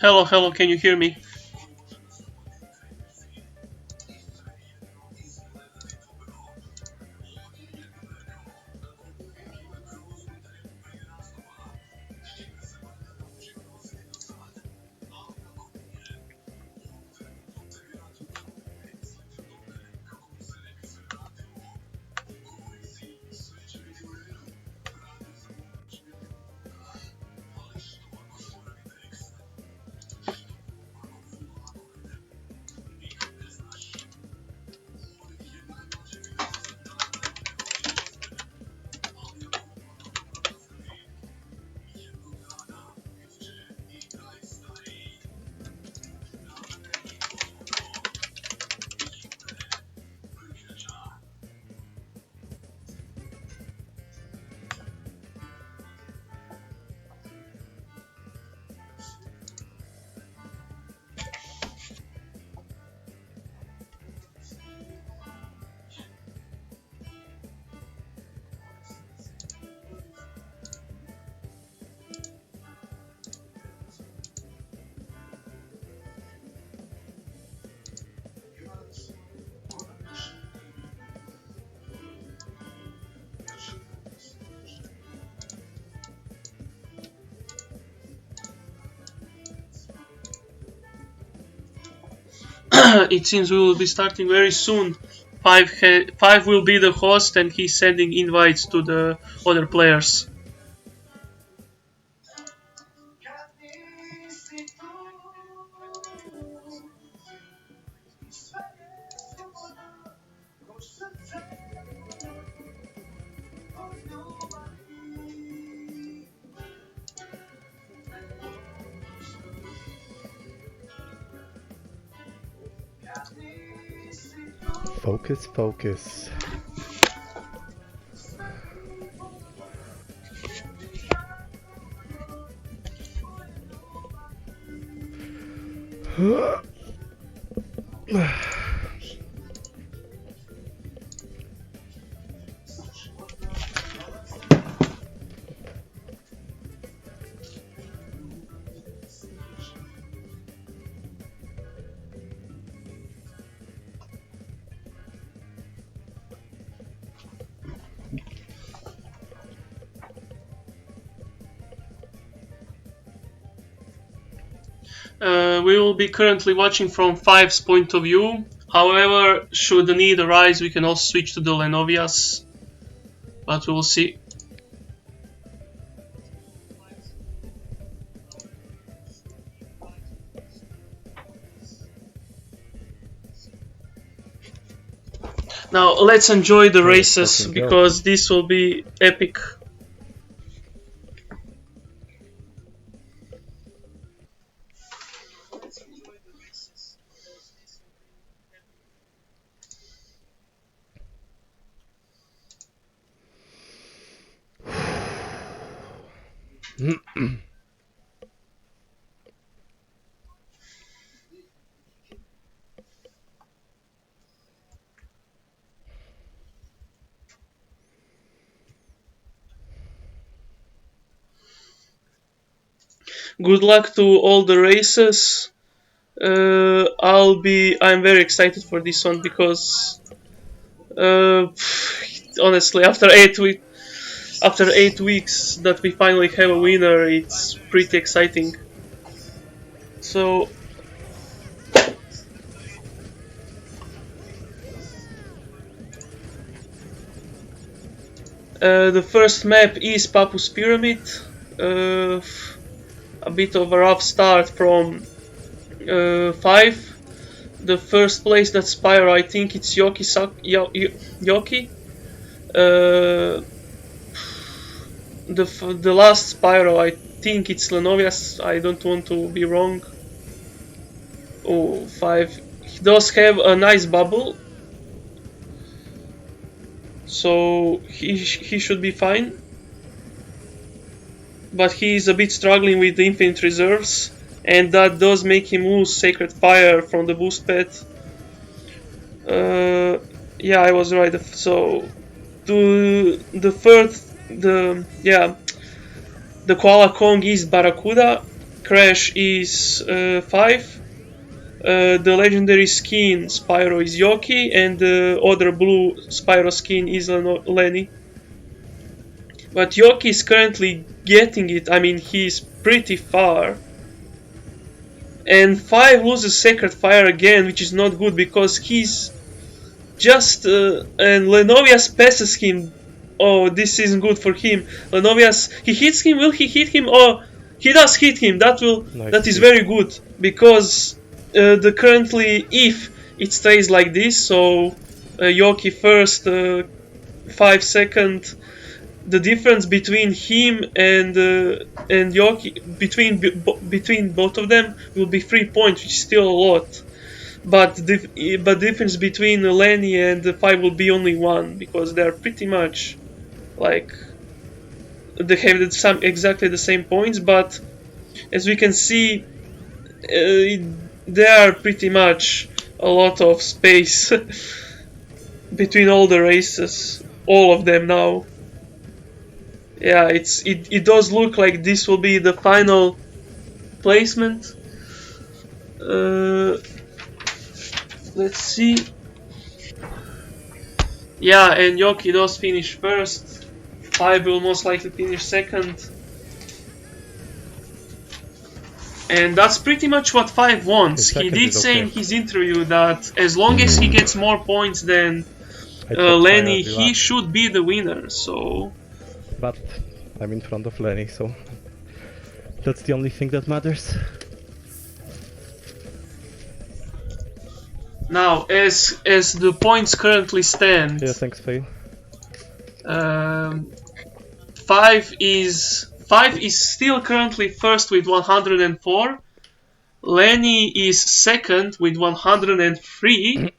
Hello, hello, can you hear me? It seems we will be starting very soon. Five will be the host and he's sending invites to the other players. Focus, focus. We will be currently watching from Five's point of view. However, should the need arise, we can also switch to the Lenovias. But we will see. Now let's enjoy the races because this will be epic. Good luck to all the races. I'm very excited for this one because honestly, after 8 weeks that we finally have a winner, it's pretty exciting. So the first map is Papus Pyramid. A bit of a rough start from 5. The first place that's Spyro, I think it's Yoki. The last Spyro, I think it's Lenovias. I don't want to be wrong. Oh, 5. He does have a nice bubble, so he should be fine. But he is a bit struggling with the infinite reserves, and that does make him lose Sacred Fire from the boost pad. Yeah, I was right. So, the Koala Kong is Barracuda. Crash is 5. The legendary skin Spyro is Yoki, and the other blue Spyro skin is Lenny. But Yoki is currently getting it. I mean, he's pretty far. And 5 loses Sacred Fire again, which is not good because he's just... and Lenovias passes him. Oh, this isn't good for him. Lenovias, he hits him. Will he hit him? Oh, he does hit him. That is very good because the currently, if it stays like this, so Yoki first, 5 second. The difference between him and Yoki, between both of them, will be 3 points, which is still a lot. But the difference between Lenny and 5 will be only 1 because they are pretty much like they have exactly the same points. But as we can see, there are pretty much a lot of space between all the races, all of them now. Yeah, it does look like this will be the final placement. Let's see. Yeah, and Yoki does finish first. 5 will most likely finish second. And that's pretty much what 5 wants. He did say in his interview that as long as he gets more points than Lenny, he should be the winner. So. But I'm in front of Lenny, so that's the only thing that matters. Now, as the points currently stand, yeah, thanks, Faye. 5 is still currently first with 104. Lenny is second with 103.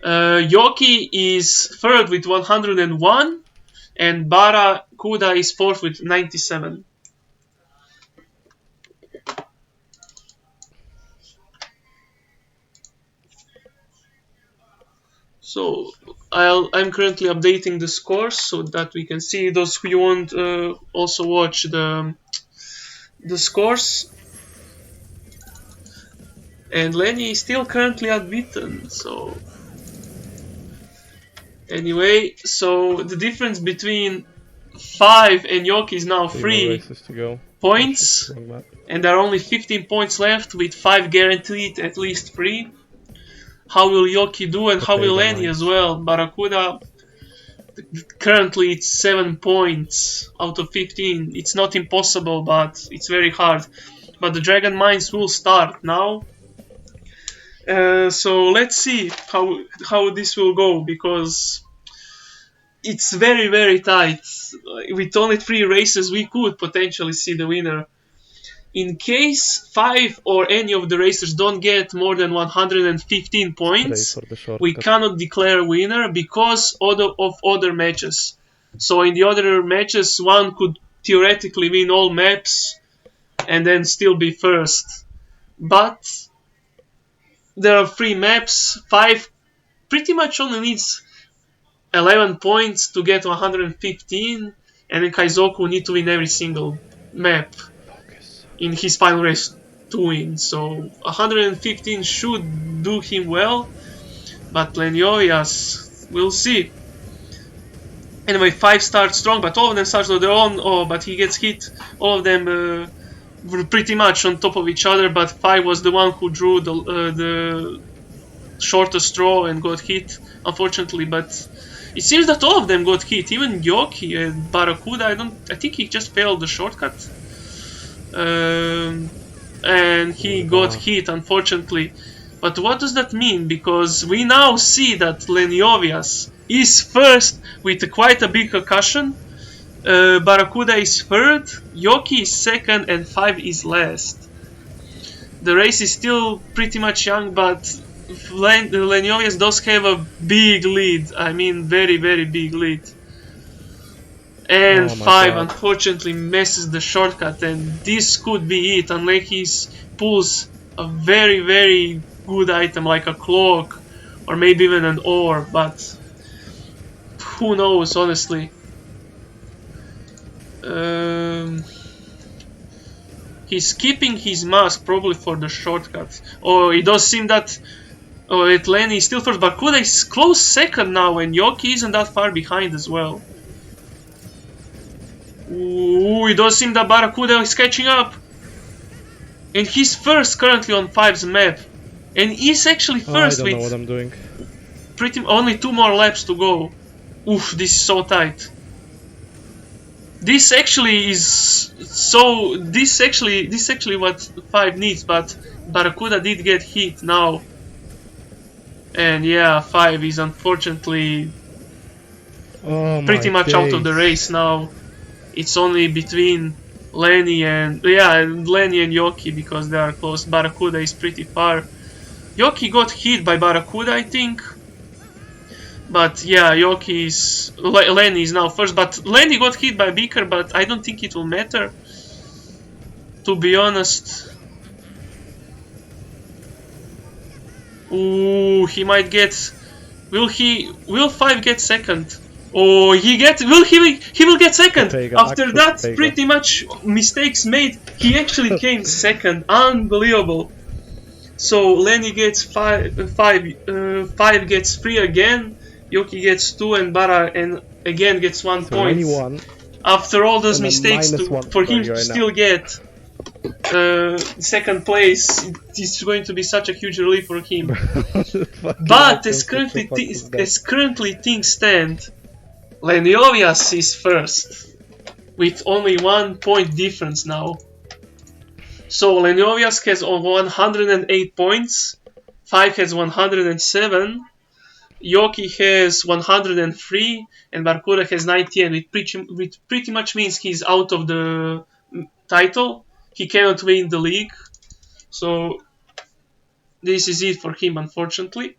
Yoki is third with 101. And Barracuda is fourth with 97. So I'm currently updating the scores so that we can see. Those who want also watch the scores. And Lenny is still currently unbeaten. So anyway, so the difference between 5 and Yoki is now 3 points, and there are only 15 points left with 5 guaranteed, at least 3. How will Yoki do, and how will Lenny as well? Barracuda, currently it's 7 points out of 15. It's not impossible, but it's very hard. But the Dragon Mines will start now. So let's see how this will go, because it's very, very tight. With only 3 races, we could potentially see the winner. In case 5 or any of the racers don't get more than 115 points, we cannot declare a winner because of other matches. So in the other matches, one could theoretically win all maps and then still be first. But there are 3 maps. 5 pretty much only needs 11 points to get 115, and then Kaizoku will need to win every single map in his final race to win. So 115 should do him well, but Leniovias, we'll see. Anyway, 5 starts strong, but all of them start on their own. Oh, but he gets hit. All of them were pretty much on top of each other, but 5 was the one who drew the shortest straw and got hit, unfortunately. But it seems that all of them got hit, even Yoki and Barracuda. I think he just failed the shortcut. And he got hit, unfortunately. But what does that mean? Because we now see that Leniovias is first with quite a big concussion. Barracuda is third, Yoki is second, and 5 is last. The race is still pretty much young, but Leniovias does have a big lead. I mean, very, very big lead. And 5 unfortunately misses the shortcut, and this could be it unless he pulls a very, very good item like a cloak or maybe even an ore, but who knows, honestly. He's keeping his mask probably for the shortcut. Oh, it does seem that Lenny is still first, but Kuda is close second now, and Yoki isn't that far behind as well. Ooh, it does seem that Barracuda is catching up. And he's first currently on 5's map. And he's actually first I don't know with what I'm doing. only 2 more laps to go. Oof, this is so tight. This actually is so. This actually what 5 needs, but Barracuda did get hit now. And yeah, 5 is unfortunately pretty much out of the race now. It's only between Lenny and Yoki because they are close. Barracuda is pretty far. Yoki got hit by Barracuda, I think. But yeah, Lenny is now first. But Lenny got hit by Beaker, but I don't think it will matter, to be honest. Ooh, he might get. Will 5 get second? Oh, he will get second. After that, pretty much mistakes made, he actually came second. Unbelievable. So Lenny gets 5 gets 3 again. Yoki gets 2, and Bara and again gets 1 point. After all those mistakes, for him to still get second place, it's going to be such a huge relief for him. But as currently things stand, Leniovias is first with only 1 point difference now. So Leniovias has 108 points, 5 has 107, Yoki has 103, and Barracuda has 98, which pretty much means he's out of the title. He cannot win the league. So this is it for him, unfortunately.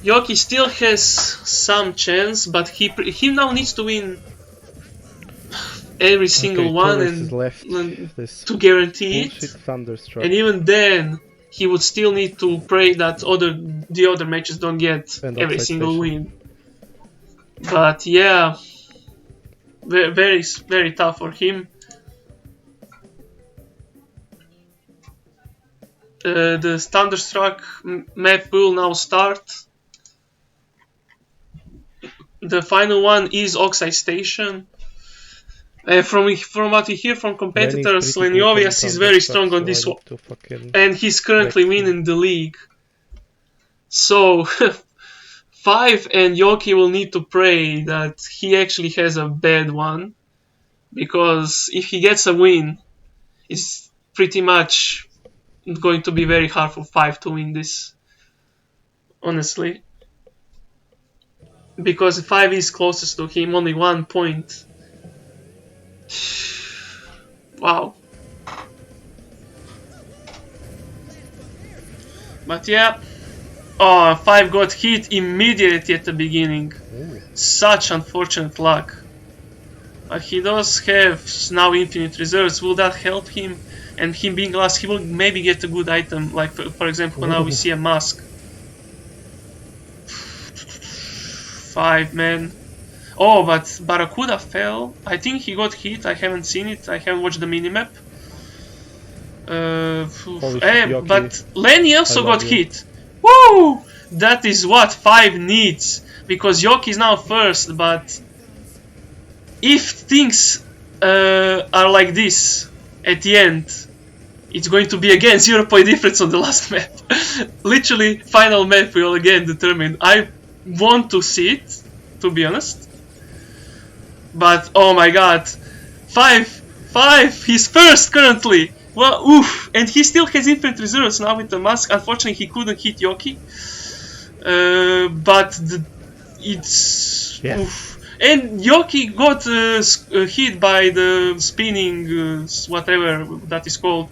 Yoki still has some chance, but he now needs to win every single one to guarantee it. And even then, he would still need to pray that the other matches don't get every single win. But yeah, very, very tough for him. The Thunderstruck map will now start. The final one is Oxide Station. From what we hear from competitors, Leniovias is very strong on this one, and he's currently winning the league. So 5 and Yoki will need to pray that he actually has a bad one, because if he gets a win, it's pretty much going to be very hard for 5 to win this, honestly. Because 5 is closest to him, only 1 point. Wow. But yeah. Oh, 5 got hit immediately at the beginning. Such unfortunate luck. But he does have now infinite reserves. Will that help him? And him being last, he will maybe get a good item. Like for example, now we see a mask. 5, man. Oh, but Barracuda fell. I think he got hit. I haven't seen it. I haven't watched the minimap. But Lenny also got hit. Woo! That is what 5 needs. Because Yoki is now first, but if things are like this at the end, it's going to be again 0 point difference on the last map. Literally, final map will again determine. I want to see it, to be honest. But oh my god, 5, he's first currently. Well, oof, and he still has infinite reserves now with the mask. Unfortunately, he couldn't hit Yoki. But it's oof. And Yoki got hit by the spinning whatever that is called.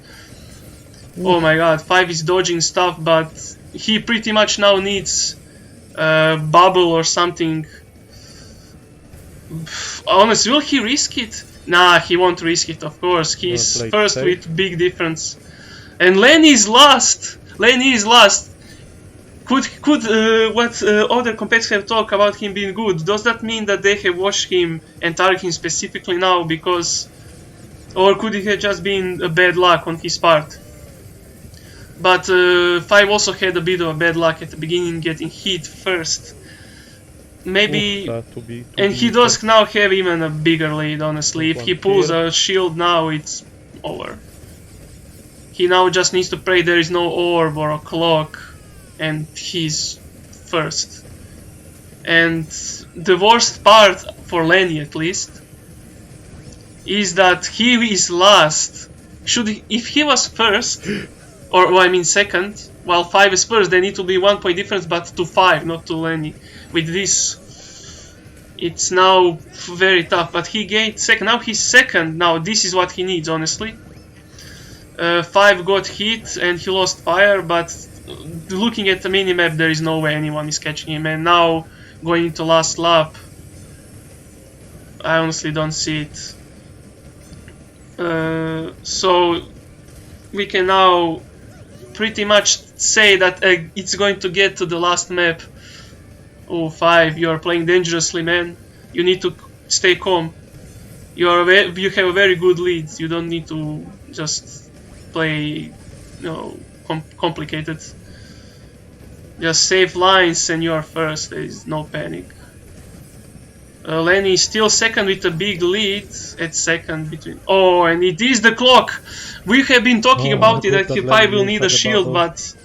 Oh my god, 5 is dodging stuff, but he pretty much now needs bubble or something. Honestly, will he risk it? Nah, he won't risk it, of course. He's first with big difference. And Lenny is last. Lenny is last. Could what other competitors have talked about him being good? Does that mean that they have watched him and targeted him specifically now because, or could it have just been a bad luck on his part? But 5 also had a bit of a bad luck at the beginning, getting hit first. Maybe, and he does now have even a bigger lead, honestly. If he pulls a shield now, it's over. He now just needs to pray there is no orb or a clock, and he's first. And the worst part, for Lenny at least, is that he is last. If he was first, or well, I mean second, while 5 is first, they need to be 1 point difference, but to 5, not to Lenny. With this, it's now very tough. But he gained second. Now he's second. Now this is what he needs, honestly. 5 got hit and he lost fire, but looking at the minimap, there is no way anyone is catching him. And now going into last lap, I honestly don't see it. So we can now pretty much say that it's going to get to the last map. Oh, 5, you are playing dangerously, man. You need to stay calm. You have a very good lead. You don't need to just play, complicated. Just save lines and you are first. There is no panic. Lenny is still second with a big lead at second between. Oh, and it is the clock. We have been talking about it that 5 will need a shield, but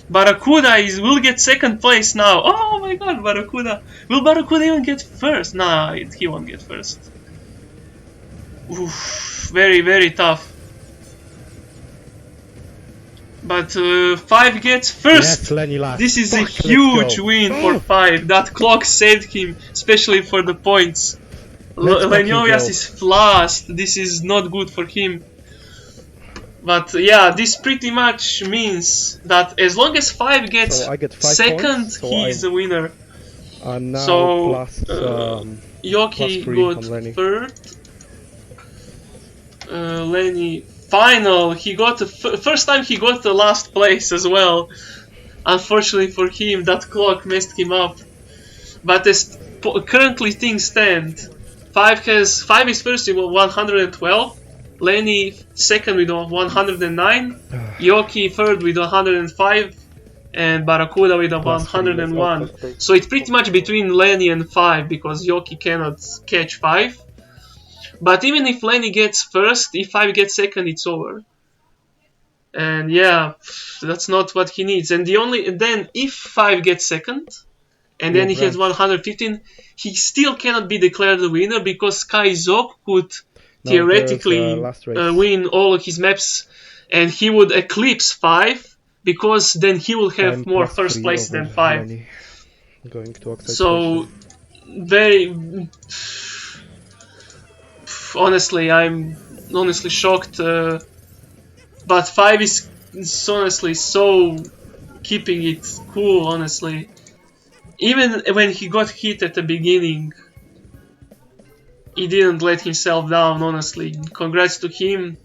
Barracuda will get second place now. Oh my god, Barracuda. Will Barracuda even get first? Nah, he won't get first. Oof, very, very tough. But 5 gets first. Yes, this is a huge win for 5. That clock saved him, especially for the points. Leniovias is last. This is not good for him. But yeah, this pretty much means that as long as 5 gets second, he is the winner. So Yoki got third. Lenny final. He got the first time he got the last place as well. Unfortunately for him, that clock messed him up. But as currently things stand, 5 is first with 112. Lenny second with 109, Yoki third with 105, and Barracuda with 101. So it's pretty much between Lenny and 5 because Yoki cannot catch 5. But even if Lenny gets first, if 5 gets second, it's over. And yeah, that's not what he needs. And then if 5 gets second, and then he has 115, he still cannot be declared the winner because Kaizok could theoretically win all of his maps, and he would eclipse 5 because then he will have more first place than 5. So very honestly, I'm honestly shocked. But 5 is honestly so keeping it cool. Honestly, even when he got hit at the beginning, he didn't let himself down, honestly. Congrats to him.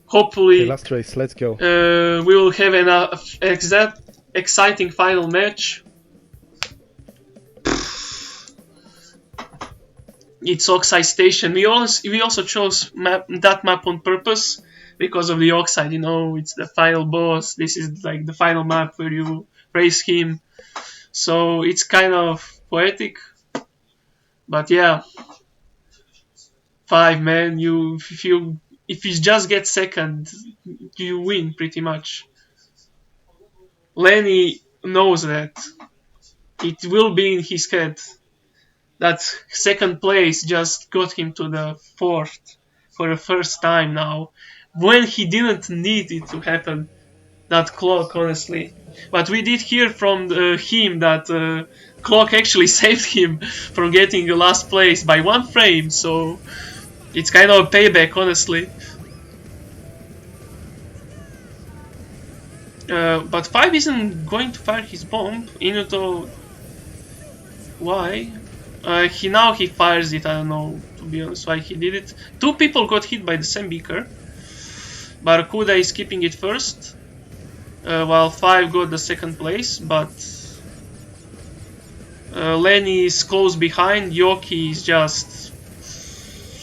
Hopefully, last race, let's go. We will have an exciting final match. It's Oxide Station. We also chose that map on purpose because of the Oxide. It's the final boss. This is like the final map where you race him. So it's kind of poetic. But yeah. 5, man, if you just get second, you win pretty much. Lenny knows that. It will be in his head. That second place just got him to the 4th for the first time now. When he didn't need it to happen. That clock, honestly. But we did hear from him that clock actually saved him from getting the last place by 1 frame, so it's kind of a payback, honestly. But 5 isn't going to fire his bomb. Inuto, why? He fires it. I don't know, to be honest, why he did it. 2 people got hit by the same beaker. Barracuda is keeping it first. while 5 got the second place, but Lenny is close behind. Yoki is just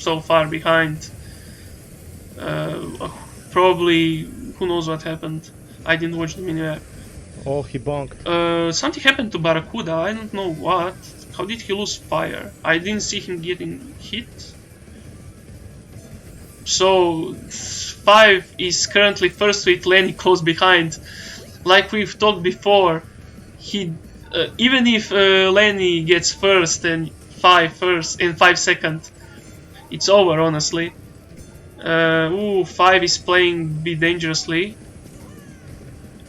so far behind. Probably, who knows what happened. I didn't watch the mini-map. Oh, he bonked. Something happened to Barracuda, I don't know what. How did he lose fire? I didn't see him getting hit. So 5 is currently first with Lenny close behind. Like we've talked before, he even if Lenny gets first and 5 second, it's over honestly. 5 is playing B dangerously.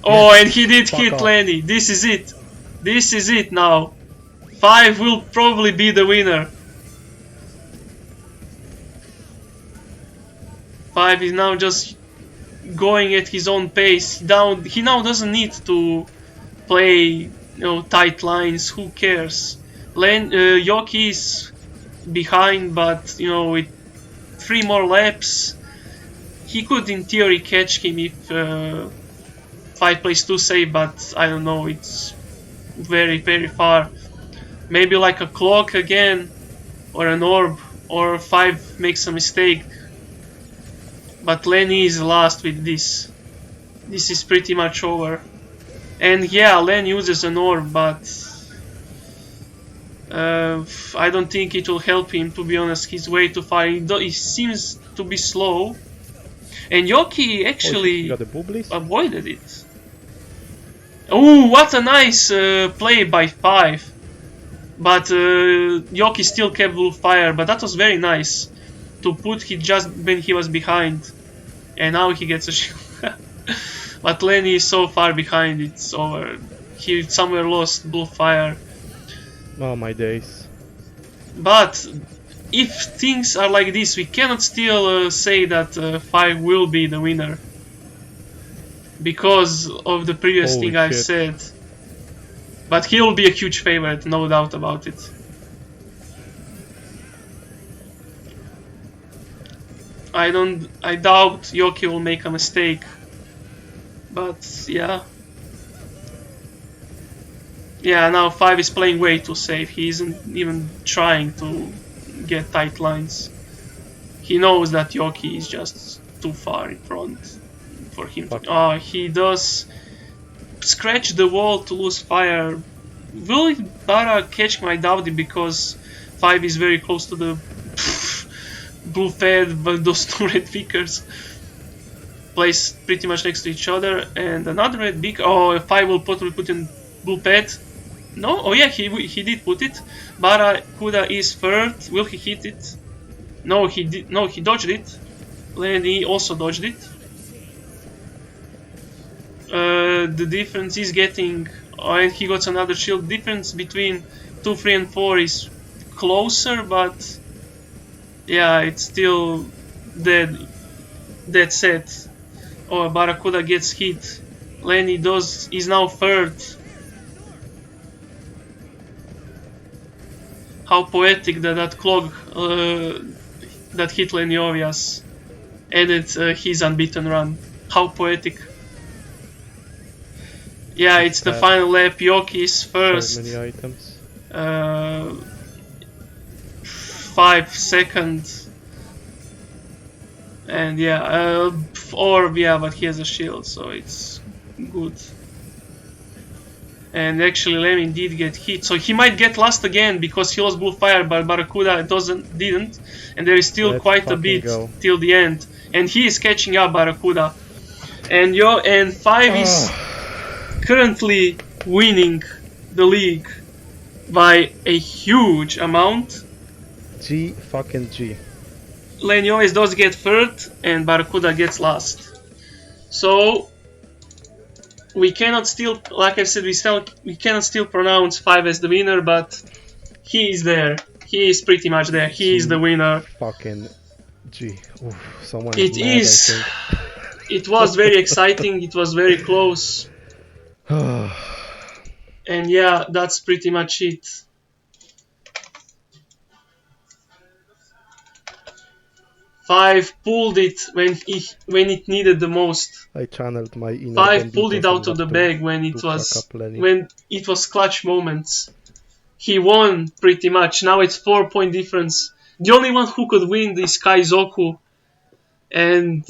Oh, and he did hit off. Lenny. This is it. This is it now. 5 will probably be the winner. 5 is now just going at his own pace. He now doesn't need to play, tight lines. Who cares? Yoki is behind, but with 3 more laps, he could in theory catch him if 5 plays 2 safe, but I don't know. It's very, very far. Maybe like a clock again, or an orb, or 5 makes a mistake. But Lenny is last with this. This is pretty much over. And yeah, Len uses an orb, but I don't think it will help him, to be honest. He's way too far. He seems to be slow. And Yoki actually avoided it. Oh, what a nice play by 5. But Yoki still kept blue fire, but that was very nice. To put he just when he was behind. And now he gets a shield. But Lenny is so far behind, it's over. He somewhere lost blue fire. Oh my days. But if things are like this, we cannot still say that 5 will be the winner. Because of the previous thing I've said. But he'll be a huge favorite, no doubt about it. I doubt Yoki will make a mistake. But yeah. Yeah, now 5 is playing way too safe. He isn't even trying to get tight lines. He knows that Yoki is just too far in front for him to... he does scratch the wall to lose fire. Will Bara catch him? I doubt it, because 5 is very close to the blue fed, but those 2 red beakers placed pretty much next to each other, and another red beaker. Oh, 5 will probably put in blue pad. No? Oh yeah, he did put it. Barracuda is third. Will he hit it? No, he did. No, he dodged it. Lenny also dodged it. The difference is getting... Oh, and he got another shield. Difference between 2, 3 and 4 is closer, but... Yeah, it's still dead set. Oh, Barracuda gets hit. Lenny is now third. How poetic that clog that hit Leniovias ended his unbeaten run. How poetic. Yeah, it's the final lap. Yoki is first. So many items. 5 seconds. And yeah, orb, yeah, but he has a shield, so it's good. And actually Lemon did get hit, so he might get last again because he lost blue fire, but Barracuda didn't, and there is still quite a bit till the end, and he is catching up Barracuda, and 5 is currently winning the league by a huge amount. G. Leniovias does get third, and Barracuda gets last. So we cannot still, like I said, we cannot still pronounce 5 as the winner, but he is there. He is pretty much there. He is the winner. Fucking G. Oof, someone it is. Mad, it was very exciting. It was very close. And yeah, that's pretty much it. 5 pulled it when it needed the most. I channeled my inner 5 pulled it banditos out and of the not bag to fuck up Lenny. when it was clutch moments. He won pretty much. Now it's 4-point difference. The only one who could win is Kaizoku. And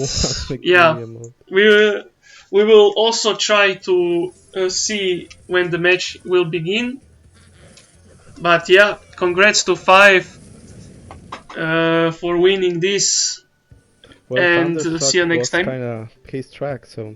yeah, we will also try to see when the match will begin. But yeah, congrats to 5 for winning this. Well, And see you Thunderstruck next was time. kinda his track, so